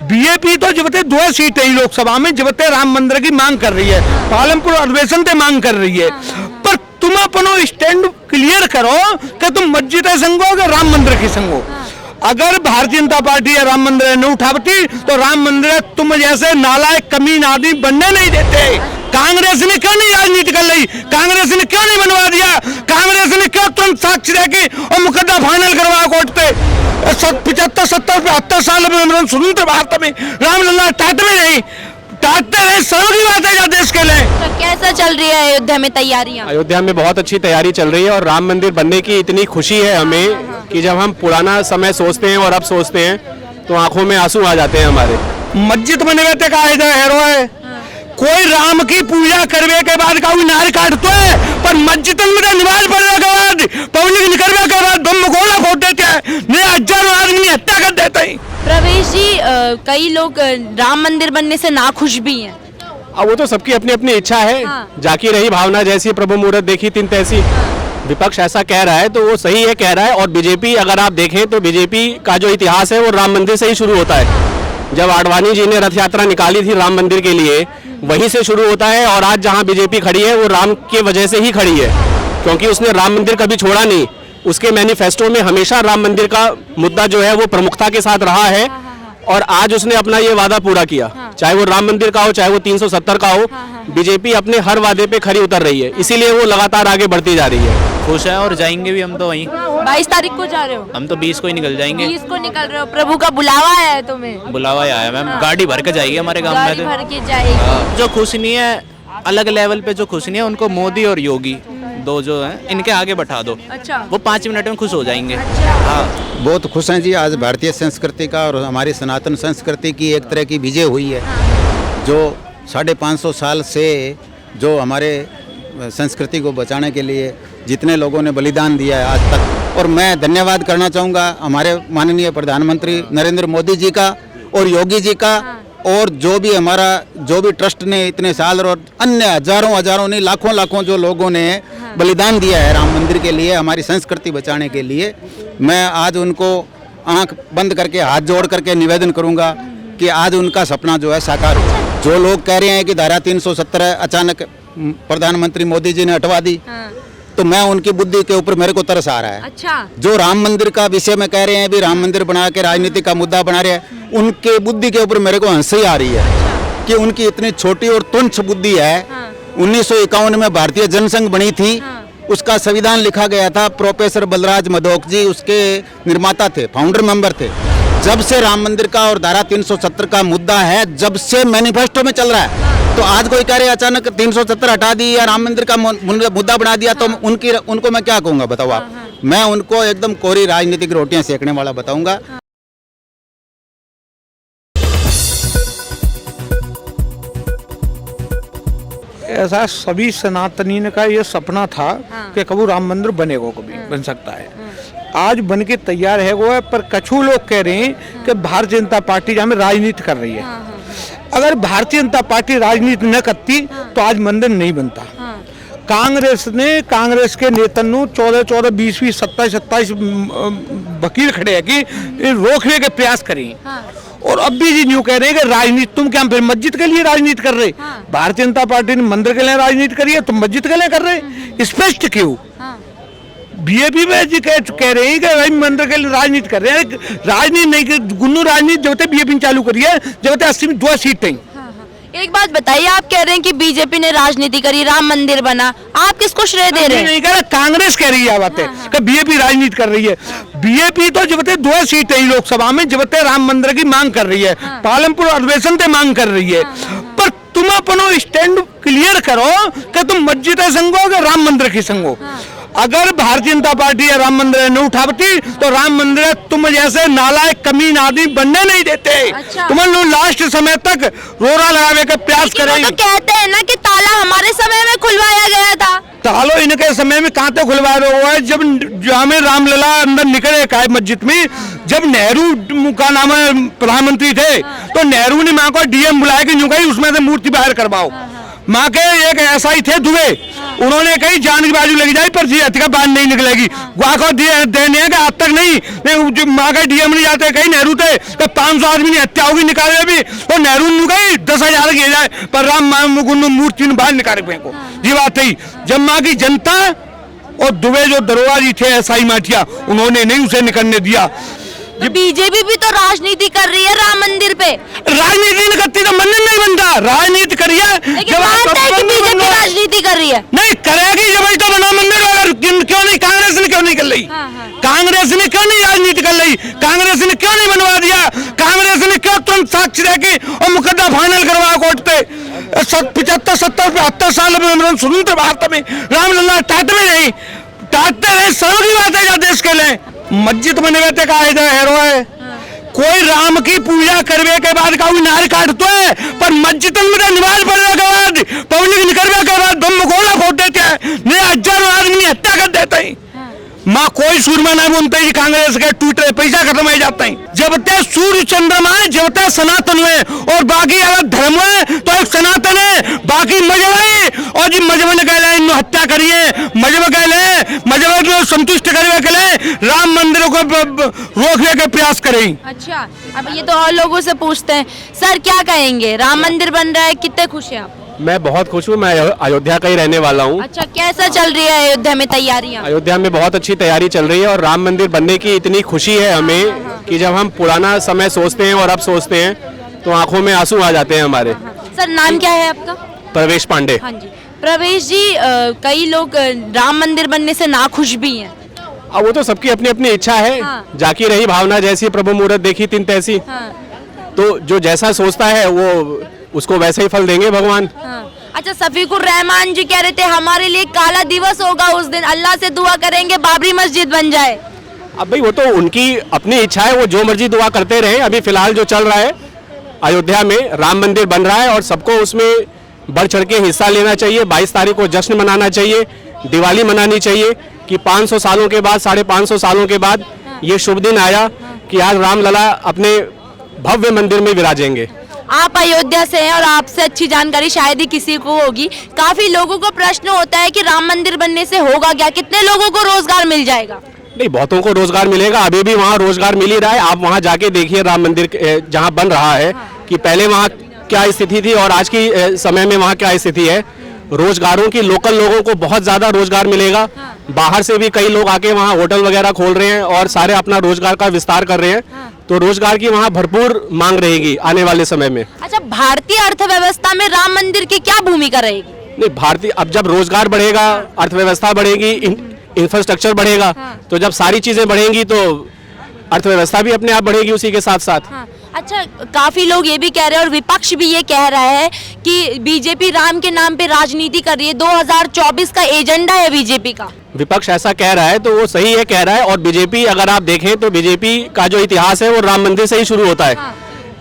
BJP तो जबते 2 सीटें ही लोकसभा में जबते राम मंदिर की मांग कर रही है, पालमपुर अधिवेशन से मांग कर रही है, पर तुम अपनो स्टैंड क्लियर करो कि तुम मस्जिद संग हो कि राम मंदिर की संग हो। अगर भारतीय जनता पार्टी या राम मंदिर न उठावती तो राम मंदिर तुम जैसे नालायक कमीन आदमी बनने नहीं देते। कांग्रेस ने क्यों नहीं राजनीति कर ली? कांग्रेस ने क्यों नहीं बनवा दिया? कांग्रेस ने क्यों तुरंत साक्षी रह के और मुकदमा फाइनल करवाया कोर्ट पे? 75, 70, 72 साल में स्वतंत्र भारत में रामलला टाट में नहीं टाटते रहे, सर्व की बात है देश के लिए। तो कैसा चल रही है अयोध्या में तैयारियां? अयोध्या में बहुत अच्छी तैयारी चल रही है और राम मंदिर बनने की इतनी खुशी है हमें कि जब हम पुराना समय सोचते हैं और अब सोचते हैं तो आंखों में आंसू आ जाते हैं हमारे। मस्जिद बनवे ते का हेरो है, कोई राम की पूजा करवे के बाद का नार काटतो है, पर मस्जिद में नमाज पढ़ने के बाद पब्लिक निकलने के बाद बम गोला फोड़ देते हैं, ने हजारों आदमी हत्या कर देते हैं। प्रवेश जी, कई लोग राम मंदिर बनने से नाखुश भी हैं। अब वो तो सबकी अपनी अपनी इच्छा है। जाकी रही भावना जैसी, प्रभु मुहूर्त देखी तीन तैसी। विपक्ष ऐसा कह रहा है तो वो सही है कह रहा है। और बीजेपी, अगर आप देखें तो बीजेपी का जो इतिहास है वो राम मंदिर से ही शुरू होता है। जब आडवाणी जी ने रथ यात्रा निकाली थी राम मंदिर के लिए, वहीं से शुरू होता है। और आज जहां बीजेपी खड़ी है वो राम के वजह से ही खड़ी है, क्योंकि उसने राम मंदिर कभी छोड़ा नहीं। उसके मैनिफेस्टो में हमेशा राम मंदिर का मुद्दा जो है वो प्रमुखता के साथ रहा है। और आज उसने अपना ये वादा पूरा किया, चाहे वो राम मंदिर का हो, चाहे वो 370 का हो। बीजेपी अपने हर वादे पे खरी उतर रही है, इसीलिए वो लगातार आगे बढ़ती जा रही है। खुश है और जाएंगे भी हम तो वहीं। 22 तारीख को जा रहे हो? हम तो 20 को ही निकल जाएंगे। 20 को निकल रहे हो? प्रभु का बुलावा है तुम्हें? बुलावा ही आया मैम, गाड़ी भर के जाएगी हमारे गांव गाड़ी में। भर के जाएगी। जो खुश नहीं है अलग लेवल पे, जो खुश नहीं है उनको मोदी और योगी दो जो हैं इनके आगे बैठा दो। अच्छा, वो 5 मिनट में खुश हो जाएंगे। हाँ, बहुत खुश हैं जी। आज भारतीय संस्कृति का और हमारी सनातन संस्कृति की एक तरह की विजय हुई है। जो 550 साल से जो हमारे संस्कृति को बचाने के लिए जितने लोगों ने बलिदान दिया है आज तक, और मैं धन्यवाद करना चाहूँगा हमारे माननीय प्रधानमंत्री नरेंद्र मोदी जी का और योगी जी का, और जो भी ट्रस्ट ने इतने साल और अन्य हजारों नहीं लाखों जो लोगों ने बलिदान दिया है राम मंदिर के लिए, हमारी संस्कृति बचाने के लिए। मैं आज उनको आंख बंद करके हाथ जोड़ करके निवेदन करूंगा कि आज उनका सपना जो है साकार हो। जो लोग कह रहे हैं कि धारा 370 अचानक प्रधानमंत्री मोदी जी ने हटवा दी, तो मैं उनकी बुद्धि के ऊपर मेरे को तरस आ रहा है। अच्छा, जो राम मंदिर का विषय में कह रहे हैं भी राम मंदिर बना के राजनीति का मुद्दा बना रहे हैं, उनके बुद्धि के ऊपर मेरे को हंसी आ रही है कि उनकी इतनी छोटी और तुच्छ बुद्धि है। 1951 में भारतीय जनसंघ बनी थी, उसका संविधान लिखा गया था। प्रोफेसर बलराज मधोक जी उसके निर्माता थे, फाउंडर मेंबर थे। जब से राम मंदिर का और धारा 370 का मुद्दा है, जब से मैनिफेस्टो में चल रहा है, तो आज कोई कह रहे अचानक 370 हटा दी या राम मंदिर का मुद्दा बना दिया, तो उनको मैं क्या कहूँगा बताओ आप? मैं उनको एकदम कोरी राजनीतिक रोटियां सेकने वाला बताऊंगा। ऐसा सभी सनातनी का ये सपना था कि कभी राम मंदिर बनेगा, कभी बन सकता है। आज बन के तैयार है वो है, पर कछु लोग कह रहे हैं कि भारतीय जनता पार्टी जहाँ में राजनीति कर रही है। अगर भारतीय जनता पार्टी राजनीति न करती तो आज मंदिर नहीं बनता। कांग्रेस के नेतन 14, 20, 27 वकील खड़े हैं कि रोकने के प्रयास करें। और अब भी जी न्यू कह रहे हैं कि राजनीति तुम क्या फिर मस्जिद के लिए राजनीति कर रहे? भारतीय जनता पार्टी ने मंदिर के लिए राजनीति करी है, तुम मस्जिद के लिए कर रहे? स्पष्ट क्यों? बीजेपी में जी कह रहे हैं कि भाई मंदिर के लिए राजनीति कर रहे हैं। राजनीति नहीं, गुन्नू राजनीति जब तक बीजेपी ने चालू करी है, जब तक 80 में 2 सीटें। एक बात बताइए, आप कह रहे हैं कि बीजेपी ने राजनीति करी, राम मंदिर बना, आप किसको श्रेय दे रहे हैं? नहीं कह रहा, कांग्रेस कह रही है बातें कि बीजेपी राजनीति कर रही है। बीजेपी तो जब तक 2 सीटें ही लोकसभा में जब तक राम मंदिर की मांग कर रही है, पालमपुर अधिवेशन से मांग कर रही है, पर तुम अपनो स्टैंड क्लियर करो कि तुम मस्जिद संग हो कि राम मंदिर की संग हो। अगर भारतीय जनता पार्टी या राम मंदिर न उठावती तो राम मंदिर तुम जैसे नालायक कमीन आदमी बनने नहीं देते। तुम लोग लास्ट समय तक रोड़ा लगाने का प्रयास करेंगे। तो कहते हैं ना कि ताला हमारे समय में खुलवाया गया था। तालो इनके समय में कहाँ तक खुलवाया हुआ है? जब जहाँ में रामलला अंदर निकले का मस्जिद में, जब नेहरू का नाम प्रधानमंत्री थे, तो नेहरू ने माँ को डीएम बुलाया कि उसमें से मूर्ति बाहर करवाओ। माँ के एक ऐसा ही थे दुबे, उन्होंने कही जान की बाजू लगी जाए पर जीएत का बात नहीं निकलेगी। गुआ को देने का आज तक नहीं माँ का डीएम नहीं जाते कहीं नेहरू थे तो 500 आदमी की हत्या होगी निकाले भी और नेहरू ने गई 10,000 किए जाए पर राम मूर्ति बाहर निकाले फेंको। ये बात थी जब माँ की जनता और दुबे जो दरोगा जी थे एसआई माठिया उन्होंने नहीं उसे निकलने दिया। बीजेपी भी तो राजनीति कर रही है राम मंदिर पे। राजनीति नहीं करती तो मंदिर नहीं बनता। राजनीति करिए लेकिन मानते हैं कि बीजेपी राजनीति कर रही है। नहीं करेगी जब तो बना मंदिर अगर क्यों नहीं कांग्रेस ने क्यों नहीं कर रही? कांग्रेस ने क्यों नहीं राजनीति कर रही? कांग्रेस ने क्यों नहीं बनवा दिया? कांग्रेस ने क्यों तुरंत साक्षी रह के और मुकदमा फाइनल करवाया कोर्ट पे? 75, 70, 72 साल में स्वतंत्र भारत में रामलला टाटते नहीं टाटते रहे सर्व की बात है देश के लिए। मस्जिद बने हुए का हेरो है कोई राम की पूजा करने के बाद का नार काटते है पर मस्जिद में नमाज पढ़ने के बाद पब्लिक निकलने के बाद बम गोला फोड़ देते हैं हजारों आदमी हत्या कर देते हैं। माँ कोई सूरमा नहीं बोलते जी कांग्रेस के ट्विटर पैसा खत्म हो जाता है। जब तक सूर्य चंद्रमा है जब तक सनातन है और बाकी अगर धर्म है तो एक सनातन है बाकी मजहब है और जी मजहब ने कह इन हत्या करिए मजहब कह ले मजहब को संतुष्ट करने के लिए राम मंदिरों को रोकने के प्रयास करें। अच्छा अब ये तो और लोगों से पूछते हैं सर क्या कहेंगे राम मंदिर बन रहा है कितने खुश हैं आप? मैं बहुत खुश हूँ। मैं अयोध्या का ही रहने वाला हूँ। अच्छा कैसा चल रही है अयोध्या में तैयारियां? अयोध्या में बहुत अच्छी तैयारी चल रही है और राम मंदिर बनने की इतनी खुशी है हमें कि जब हम पुराना समय सोचते हैं और अब सोचते हैं तो आंखों में आंसू आ जाते हैं हमारे। सर नाम क्या है आपका? प्रवेश पांडे। हाँ जी प्रवेश जी कई लोग राम मंदिर बनने से नाखुश भी हैं। अब वो तो सबकी अपनी अपनी इच्छा है। हाँ। जाकी रही भावना जैसी प्रभु मुहूर्त देखी तिन तैसी। हाँ। तो जो जैसा सोचता है वो उसको वैसे ही फल देंगे भगवान। हाँ। अच्छा सफीकुर रहमान जी कह रहे थे हमारे लिए काला दिवस होगा उस दिन अल्लाह से दुआ करेंगे बाबरी मस्जिद बन जाए। अब भाई वो तो उनकी अपनी इच्छा है वो जो मर्जी दुआ करते रहे। अभी फिलहाल जो चल रहा है अयोध्या में राम मंदिर बन रहा है और सबको उसमें बढ़ चढ़ के हिस्सा लेना चाहिए। 22 तारीख को जश्न मनाना चाहिए दिवाली मनानी चाहिए कि 500 सालों के बाद 550 सालों के बाद ये शुभ दिन आया कि आज रामलला अपने भव्य मंदिर में विराजेंगे। आप अयोध्या से हैं और आपसे अच्छी जानकारी शायद ही किसी को होगी। काफी लोगों को प्रश्न होता है कि राम मंदिर बनने से होगा क्या कितने लोगों को रोजगार मिल जाएगा? नहीं बहुतों को रोजगार मिलेगा। अभी भी वहाँ रोजगार मिल ही रहा है। आप वहाँ जाके देखिए राम मंदिर जहाँ बन रहा है कि पहले वहाँ क्या स्थिति थी और आज की समय में वहाँ क्या स्थिति है। रोजगारों की लोकल लोगों को बहुत ज्यादा रोजगार मिलेगा। बाहर से भी कई लोग आके वहाँ होटल वगैरह खोल रहे हैं और सारे अपना रोजगार का विस्तार कर रहे हैं। तो रोजगार की वहाँ भरपूर मांग रहेगी आने वाले समय में। अच्छा भारतीय अर्थव्यवस्था में राम मंदिर की क्या भूमिका रहेगी? नहीं भारतीय अब जब रोजगार बढ़ेगा अर्थव्यवस्था बढ़ेगी इंफ्रास्ट्रक्चर बढ़ेगा तो जब सारी चीजें बढ़ेंगी तो अर्थव्यवस्था भी अपने आप बढ़ेगी उसी के साथ साथ। अच्छा काफी लोग ये भी कह रहे हैं और विपक्ष भी ये कह रहा है कि बीजेपी राम के नाम पे राजनीति कर रही है 2024 का एजेंडा है बीजेपी का। विपक्ष ऐसा कह रहा है तो वो सही है कह रहा है। और बीजेपी अगर आप देखें तो बीजेपी का जो इतिहास है वो राम मंदिर से ही शुरू होता है।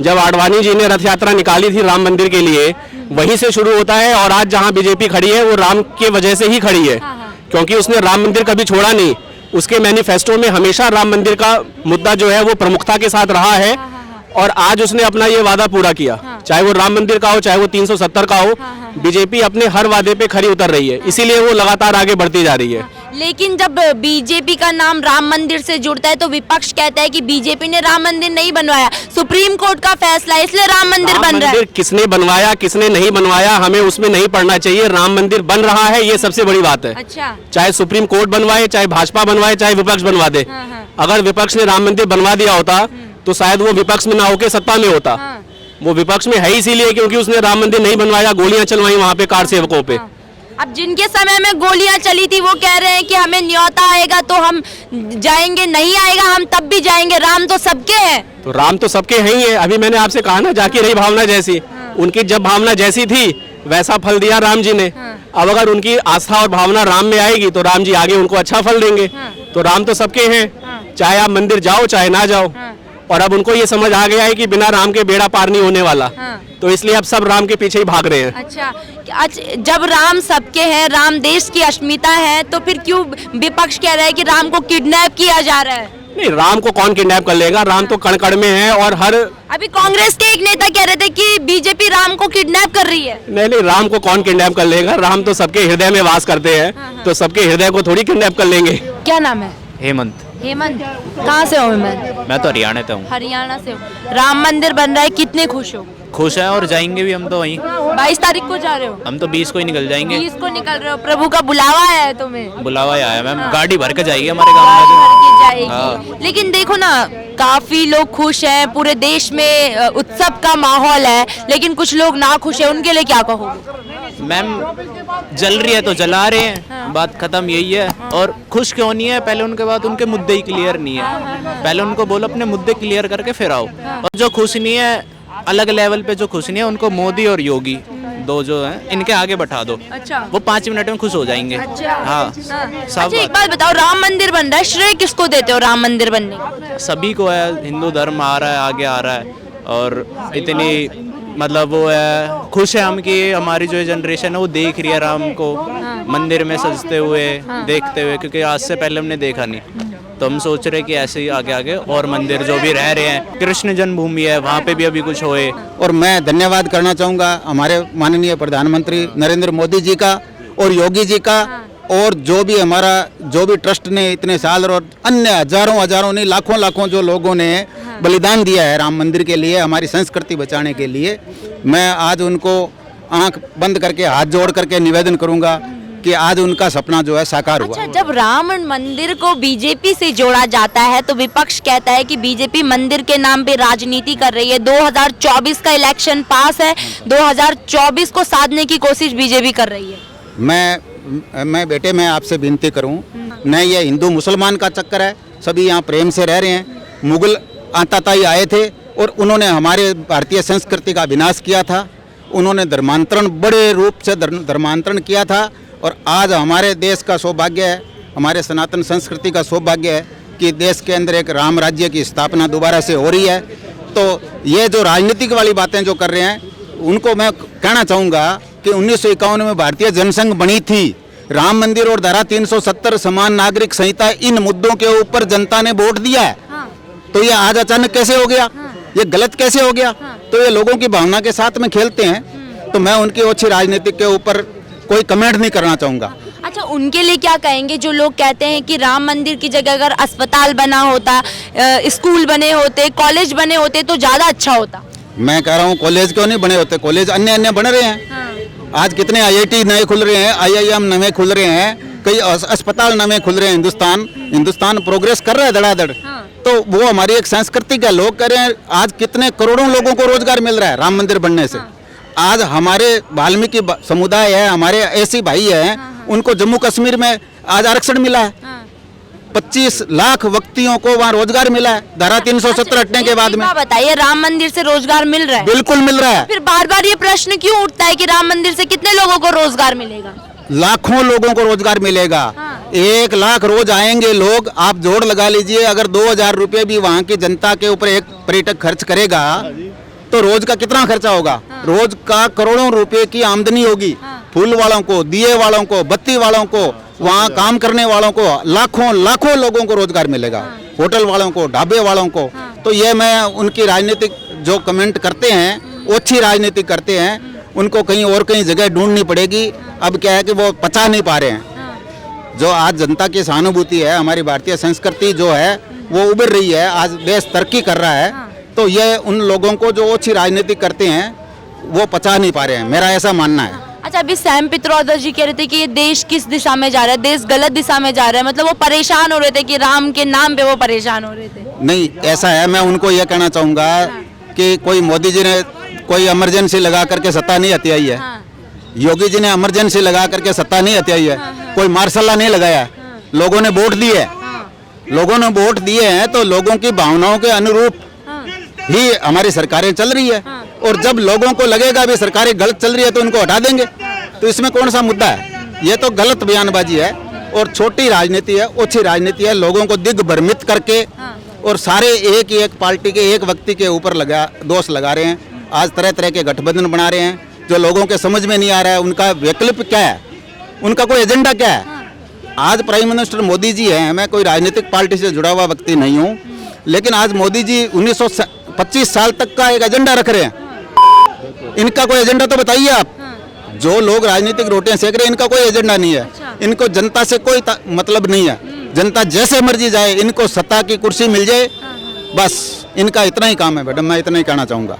जब आडवाणी जी ने रथ यात्रा निकाली थी राम मंदिर के लिए वहीं से शुरू होता है। और आज जहाँ बीजेपी खड़ी है वो राम के वजह से ही खड़ी है क्योंकि उसने राम मंदिर कभी छोड़ा नहीं। उसके मैनिफेस्टो में हमेशा राम मंदिर का मुद्दा जो है वो प्रमुखता के साथ रहा है और आज उसने अपना ये वादा पूरा किया। चाहे वो राम मंदिर का हो चाहे वो 370 का हो बीजेपी अपने हर वादे पे खरी उतर रही है इसीलिए वो लगातार आगे बढ़ती जा रही है। लेकिन जब बीजेपी का नाम राम मंदिर से जुड़ता है तो विपक्ष कहता है कि बीजेपी ने राम मंदिर नहीं बनवाया सुप्रीम कोर्ट का फैसला है इसलिए राम मंदिर बन रहा है। किसने बनवाया किसने नहीं बनवाया हमें उसमें नहीं पड़ना चाहिए। राम मंदिर बन रहा है ये सबसे बड़ी बात है। अच्छा चाहे सुप्रीम कोर्ट बनवाए चाहे भाजपा बनवाए चाहे विपक्ष बनवा दे। अगर विपक्ष ने राम मंदिर बनवा दिया होता तो शायद वो विपक्ष में ना होकर सत्ता में होता। वो विपक्ष में है इसीलिए क्योंकि उसने राम मंदिर नहीं बनवाया गोलियां चलवाई वहाँ पे कार सेवकों पे। अब जिनके समय में गोलियां चली थी वो कह रहे हैं कि हमें न्योता आएगा तो हम जाएंगे नहीं आएगा हम तब भी जाएंगे। राम तो सबके हैं। तो राम तो सबके हैं ही है। अभी मैंने आपसे कहा ना जाकी रही भावना जैसी। उनकी जब भावना जैसी थी वैसा फल दिया राम जी ने। अब अगर उनकी आस्था और भावना राम में आएगी तो राम जी आगे उनको अच्छा फल देंगे। तो राम तो सबके हैं चाहे आप मंदिर जाओ चाहे ना जाओ। और अब उनको ये समझ आ गया है कि बिना राम के बेड़ा पार नहीं होने वाला। तो इसलिए अब सब राम के पीछे ही भाग रहे हैं। अच्छा जब राम सबके हैं राम देश की अस्मिता है तो फिर क्यों विपक्ष कह रहा है कि राम को किडनैप किया जा रहा है? नहीं, राम को कौन किडनैप कर लेगा? राम तो कण कण में है और हर अभी कांग्रेस के एक नेता कह रहे थे कि बीजेपी राम को किडनैप कर रही है। नहीं, राम को कौन किडनैप कर लेगा? राम तो सबके हृदय में वास करते हैं, तो सबके हृदय को थोड़ी किडनैप कर लेंगे। क्या नाम है? हेमंत। हेमंत, कहाँ से हो हेमंत? मैं तो हरियाणा से हूँ। हरियाणा से हो। राम मंदिर बन रहा है, कितने खुश हो? खुश है, और जाएंगे भी हम तो वहीं। 22 तारीख को जा रहे हो? हम तो 20 को ही निकल जाएंगे। 20 को निकल रहे हो, प्रभु का बुलावा है तुम्हें। बुलावा ही आया मैम, गाड़ी भर के जाएगी हमारे गाँव में। भर के जाएगी। हाँ। लेकिन देखो ना, काफी लोग खुश हैं, पूरे देश में उत्सव का माहौल है, लेकिन कुछ लोग ना खुश है, उनके लिए क्या कहोगे? मैम जल रही है तो जला रहे हैं, बात खत्म यही है। और खुश क्यों नहीं है? पहले उनके बाद उनके मुद्दे ही क्लियर नहीं है। पहले उनको बोलो अपने मुद्दे क्लियर करके फिर आओ। और जो खुश नहीं है अलग लेवल पे, जो खुश नहीं है उनको मोदी और योगी दो जो हैं इनके आगे बैठा दो। अच्छा। वो 5 मिनट में खुश हो जाएंगे। अच्छा। हाँ, सब अच्छा, एक बात बताओ, राम मंदिर बन रहा है, श्रेय किसको देते हो राम मंदिर बनने का? सभी को है। हिंदू धर्म आ रहा है, आगे आ रहा है, और इतनी मतलब वो है, खुश है हम कि हमारी जो जनरेशन है वो देख रही है राम को मंदिर में सजते हुए, देखते हुए, क्योंकि आज से पहले हमने देखा नहीं। तो हम सोच रहे हैं कि ऐसे ही आगे आगे और मंदिर जो भी रह रहे हैं, कृष्ण जन्मभूमि है वहाँ पे भी अभी कुछ होए। और मैं धन्यवाद करना चाहूँगा हमारे माननीय प्रधानमंत्री नरेंद्र मोदी जी का और योगी जी का, और जो भी ट्रस्ट ने इतने साल और अन्य हजारों नहीं लाखों जो लोगों ने बलिदान दिया है राम मंदिर के लिए, हमारी संस्कृति बचाने के लिए। मैं आज उनको आंख बंद करके हाथ जोड़ करके निवेदन करूंगा कि आज उनका सपना जो है साकार हुआ। अच्छा, जब राम मंदिर को बीजेपी से जोड़ा जाता है तो विपक्ष कहता है कि बीजेपी मंदिर के नाम पे राजनीति कर रही है। 2024 का इलेक्शन पास है, 2024 को साधने की कोशिश बीजेपी कर रही है। मैं बेटे, मैं आपसे विनती करूं, न ये हिंदू मुसलमान का चक्कर है, सभी यहाँ प्रेम से रह रहे हैं। मुगल आताताई आए थे और उन्होंने हमारे भारतीय संस्कृति का विनाश किया था। उन्होंने धर्मांतरण, बड़े रूप से धर्मांतरण किया था, और आज हमारे देश का सौभाग्य है, हमारे सनातन संस्कृति का सौभाग्य है कि देश के अंदर एक राम राज्य की स्थापना दोबारा से हो रही है। तो ये जो राजनीतिक वाली बातें जो कर रहे हैं, उनको मैं कहना चाहूँगा कि 1951 में भारतीय जनसंघ बनी थी। राम मंदिर और धारा 370 समान नागरिक संहिता, इन मुद्दों के ऊपर जनता ने वोट दिया है। तो ये आज अचानक कैसे हो गया? ये गलत कैसे हो गया? तो ये लोगों की भावना के साथ में खेलते हैं। तो मैं उनकी ओछी राजनीति के ऊपर कोई कमेंट नहीं करना चाहूँगा। अच्छा, उनके लिए क्या कहेंगे जो लोग कहते हैं कि राम मंदिर की जगह अगर अस्पताल बना होता, स्कूल बने होते, कॉलेज बने होते तो ज्यादा अच्छा होता? मैं कह रहा हूँ कॉलेज क्यों नहीं बने होते? कॉलेज अन्य बन रहे हैं। आज कितने IIT नए खुल रहे हैं, IIM नए खुल रहे हैं, कई अस्पताल नए खुल रहे हैं। हिंदुस्तान प्रोग्रेस कर रहा है धड़ाधड़। तो वो हमारी एक संस्कृति का लोग कह रहे हैं। आज कितने करोड़ों लोगों को रोजगार मिल रहा है राम मंदिर बनने से। आज हमारे वाल्मीकि समुदाय है, हमारे ऐसी भाई हैं, उनको जम्मू कश्मीर में आज आरक्षण मिला है। 25 लाख व्यक्तियों को वहाँ रोजगार मिला है धारा 370 हटने के बाद में। बताइए, राम मंदिर से रोजगार मिल रहा है? बिल्कुल मिल रहा है। फिर बार बार ये प्रश्न क्यों उठता है कि राम मंदिर से कितने लोगों को रोजगार मिलेगा? लाखों लोगों को रोजगार मिलेगा। 1 लाख रोज आएंगे लोग। आप जोड़ लगा लीजिए, अगर 2000 रुपये भी वहाँ की जनता के ऊपर एक पर्यटक खर्च करेगा तो रोज का कितना खर्चा होगा? रोज का करोड़ों रुपए की आमदनी होगी। फूल वालों को, दिए वालों को, बत्ती वालों को, वहाँ काम करने वालों को, लाखों लोगों को रोजगार मिलेगा। होटल वालों को, ढाबे वालों को। तो ये मैं उनकी राजनीतिक जो कमेंट करते हैं, ओछी राजनीति करते हैं, उनको कहीं और कहीं जगह ढूंढनी पड़ेगी। अब क्या है कि वो पचा नहीं पा रहे हैं। जो आज जनता की सहानुभूति है, हमारी भारतीय संस्कृति जो है वो उभर रही है, आज देश तरक्की कर रहा है। तो ये उन लोगों को जो ओछी राजनीति करते हैं वो पचा नहीं पा रहे हैं, मेरा ऐसा मानना है। अच्छा, अभी सैम पित्रोदा जी कह रहे थे कि ये देश किस दिशा में जा रहा है, देश गलत दिशा में जा रहा है। मतलब वो परेशान हो रहे थे कि राम के नाम पे वो परेशान हो रहे थे। नहीं, ऐसा है। मैं उनको ये कहना चाहूँगा कि कोई मोदी जी ने कोई इमरजेंसी लगा करके सत्ता नहीं हथियाई है। योगी जी ने इमरजेंसी लगा करके सत्ता नहीं हथियाई है। कोई मार्शल नहीं लगाया है। लोगों ने वोट दिए है। लोगों ने वोट दिए हैं तो लोगों की भावनाओं के अनुरूप ही हमारी सरकारें चल रही है। और जब लोगों को लगेगा भी सरकारें गलत चल रही है तो उनको हटा देंगे। तो इसमें कौन सा मुद्दा है? ये तो गलत बयानबाजी है और छोटी राजनीति है, ओछी राजनीति है। लोगों को दिग्भ्रमित करके और सारे एक पार्टी के एक व्यक्ति के ऊपर दोष लगा रहे हैं। आज तरह तरह के गठबंधन बना रहे हैं जो लोगों के समझ में नहीं आ रहा है। उनका वैकल्पिक क्या है? उनका कोई एजेंडा क्या है? आज प्राइम मिनिस्टर मोदी जी हैं, मैं कोई राजनीतिक पार्टी से जुड़ा हुआ व्यक्ति नहीं हूँ, लेकिन आज मोदी जी 1925 साल तक का एक एजेंडा रख रहे हैं। इनका कोई एजेंडा तो बताइए आप। जो लोग राजनीतिक रोटियां सेक रहे हैं, इनका कोई एजेंडा नहीं है। इनको जनता से कोई मतलब नहीं है। जनता जैसे मर्जी जाए, इनको सत्ता की कुर्सी मिल जाए, बस इनका इतना ही काम है। मैडम, मैं इतना ही कहना चाहूँगा।